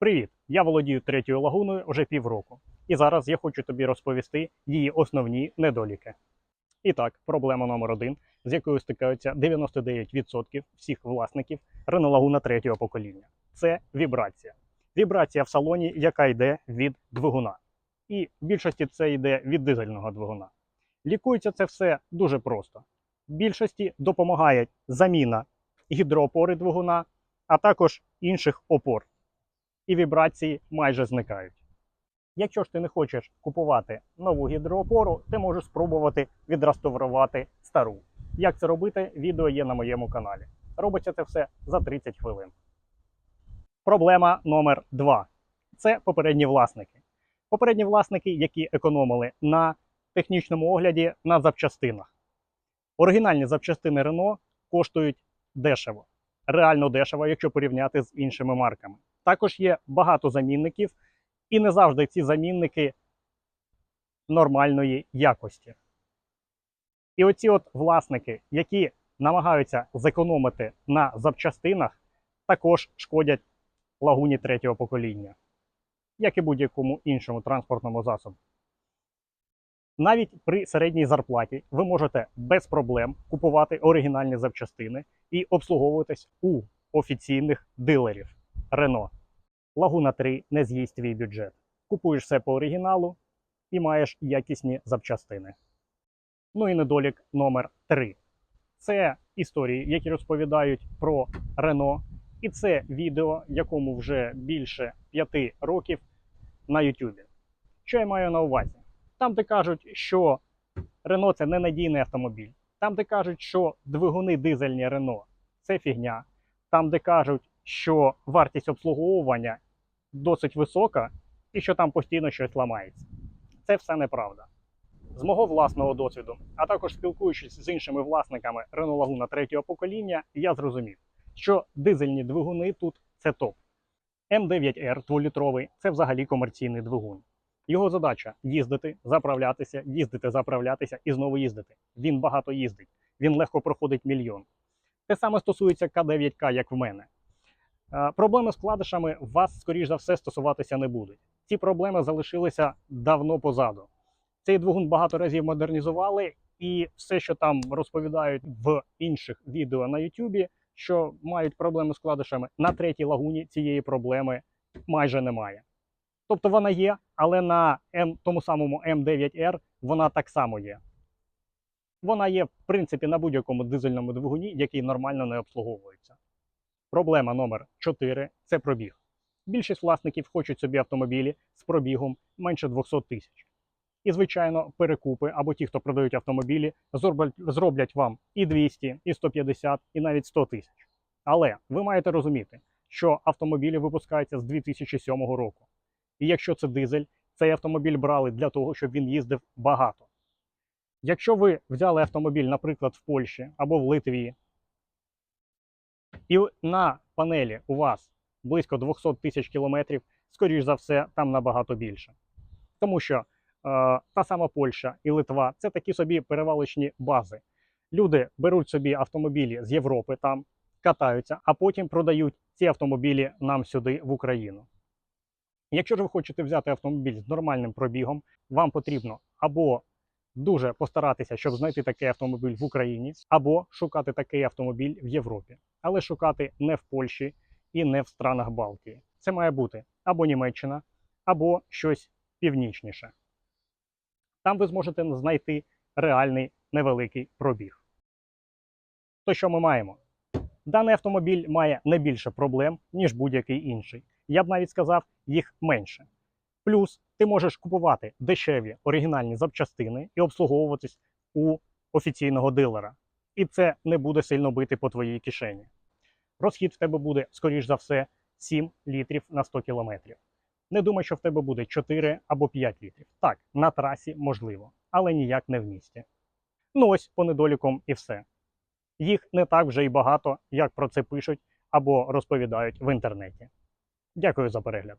Привіт! Я володію третьою лагуною вже півроку. І зараз я хочу тобі розповісти її основні недоліки. І так, проблема номер 1, з якою стикаються 99% всіх власників Renault Laguna третього покоління. Це вібрація. Вібрація в салоні, яка йде від двигуна. І в більшості це йде від дизельного двигуна. Лікується це все дуже просто. В більшості допомагає заміна гідроопори двигуна, а також інших опор. І вібрації майже зникають. Якщо ж ти не хочеш купувати нову гідроопору, ти можеш спробувати відреставрувати стару. Як це робити, відео є на моєму каналі. Робиться це все за 30 хвилин. Проблема номер 2. Це попередні власники. Попередні власники, які економили на технічному огляді на запчастинах. Оригінальні запчастини Renault коштують дешево. Реально дешево, якщо порівняти з іншими марками. Також є багато замінників, і не завжди ці замінники нормальної якості. І оці от власники, які намагаються зекономити на запчастинах, також шкодять лагуні третього покоління, як і будь-якому іншому транспортному засобу. Навіть при середній зарплаті ви можете без проблем купувати оригінальні запчастини і обслуговуватись у офіційних дилерів Renault. Лагуна 3 не з'їсть твій бюджет. Купуєш все по оригіналу і маєш якісні запчастини. Ну і недолік номер 3. Це історії, які розповідають про Renault. І це відео, якому вже більше 5 років на YouTube. Що я маю на увазі? Там, де кажуть, що Renault – це ненадійний автомобіль. Там, де кажуть, що двигуни дизельні Renault – це фігня. Там, де кажуть, що вартість обслуговування досить висока і що там постійно щось ламається. Це все неправда. З мого власного досвіду, а також спілкуючись з іншими власниками Renault Laguna третього покоління, я зрозумів, що дизельні двигуни тут – це топ. М9R 2-літровий – це взагалі комерційний двигун. Його задача – їздити, заправлятися і знову їздити. Він багато їздить, він легко проходить мільйон. Те саме стосується К9К, як в мене. Проблеми з вкладишами вас, скоріш за все, стосуватися не будуть. Ці проблеми залишилися давно позаду. Цей двигун багато разів модернізували, і все, що там розповідають в інших відео на YouTube, що мають проблеми з вкладишами, на третій лагуні цієї проблеми майже немає. Тобто вона є, але на тому самому М9R вона так само є. Вона є, в принципі, на будь-якому дизельному двигуні, який нормально не обслуговується. Проблема номер 4 – це пробіг. Більшість власників хочуть собі автомобілі з пробігом менше 200 тисяч. І, звичайно, перекупи або ті, хто продають автомобілі, зроблять вам і 200, і 150, і навіть 100 тисяч. Але ви маєте розуміти, що автомобілі випускаються з 2007 року. І якщо це дизель, цей автомобіль брали для того, щоб він їздив багато. Якщо ви взяли автомобіль, наприклад, в Польщі або в Литві, і на панелі у вас близько 200 тисяч кілометрів, скоріш за все, там набагато більше. Тому що та сама Польща і Литва – це такі собі перевалочні бази. Люди беруть собі автомобілі з Європи, там катаються, а потім продають ці автомобілі нам сюди, в Україну. Якщо ж ви хочете взяти автомобіль з нормальним пробігом, вам потрібно або дуже постаратися, щоб знайти такий автомобіль в Україні, або шукати такий автомобіль в Європі. Але шукати не в Польщі і не в странах Балтії. Це має бути або Німеччина, або щось північніше. Там ви зможете знайти реальний невеликий пробіг. То що ми маємо? Даний автомобіль має не більше проблем, ніж будь-який інший. Я б навіть сказав, їх менше. Плюс ти можеш купувати дешеві оригінальні запчастини і обслуговуватись у офіційного дилера. І це не буде сильно бити по твоїй кишені. Розхід в тебе буде, скоріш за все, 7 літрів на 100 кілометрів. Не думай, що в тебе буде 4 або 5 літрів. Так, на трасі можливо, але ніяк не в місті. Ну ось по недолікам і все. Їх не так вже й багато, як про це пишуть або розповідають в інтернеті. Дякую за перегляд.